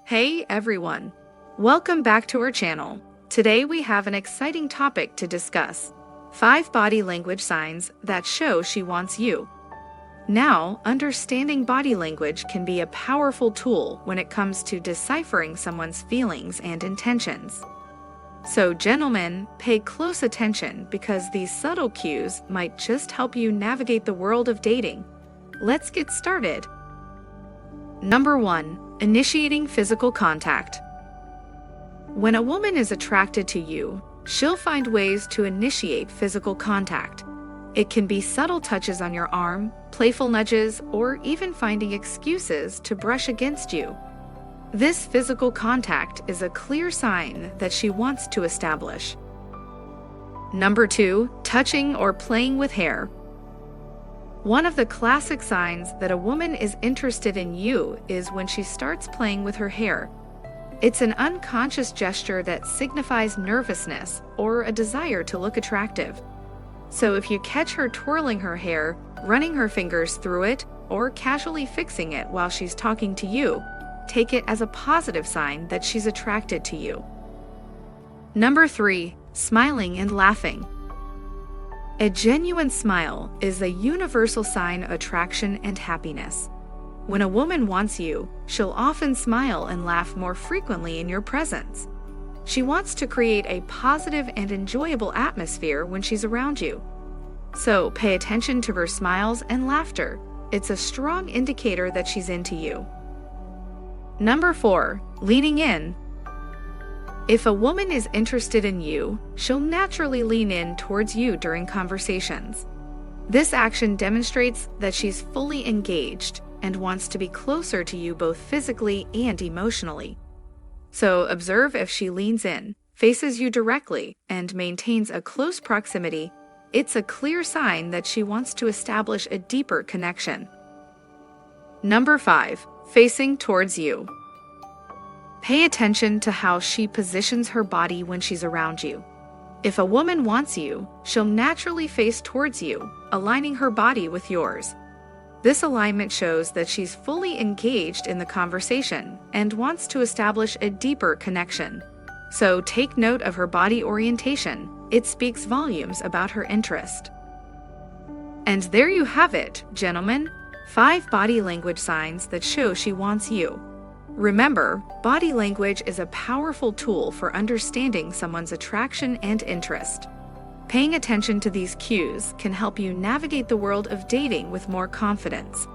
Hey everyone! Welcome back to our channel. Today we have an exciting topic to discuss. 5 body language signs that show she wants you. Now, understanding body language can be a powerful tool when it comes to deciphering someone's feelings and intentions. So gentlemen, pay close attention because these subtle cues might just help you navigate the world of dating. Let's get started. Number 1. Initiating physical contact. When a woman is attracted to you, she'll find ways to initiate physical contact. It can be subtle touches on your arm, playful nudges, or even finding excuses to brush against you. This physical contact is a clear sign that she wants to establish. Number 2. Touching or playing with hair. One of the classic signs that a woman is interested in you is when she starts playing with her hair. It's an unconscious gesture that signifies nervousness or a desire to look attractive. So if you catch her twirling her hair, running her fingers through it, or casually fixing it while she's talking to you, take it as a positive sign that she's attracted to you. Number 3. Smiling and laughing. A genuine smile is a universal sign of attraction and happiness. When a woman wants you, she'll often smile and laugh more frequently in your presence. She wants to create a positive and enjoyable atmosphere when she's around you. So pay attention to her smiles and laughter. It's a strong indicator that she's into you. Number 4. Leaning in. If a woman is interested in you, she'll naturally lean in towards you during conversations. This action demonstrates that she's fully engaged and wants to be closer to you both physically and emotionally. So observe if she leans in, faces you directly, and maintains a close proximity. It's a clear sign that she wants to establish a deeper connection. Number 5. Facing towards you. Pay attention to how she positions her body when she's around you. If a woman wants you, she'll naturally face towards you, aligning her body with yours. This alignment shows that she's fully engaged in the conversation and wants to establish a deeper connection. So take note of her body orientation. It speaks volumes about her interest. And there you have it, gentlemen. 5 body language signs that show she wants you. Remember, body language is a powerful tool for understanding someone's attraction and interest. Paying attention to these cues can help you navigate the world of dating with more confidence.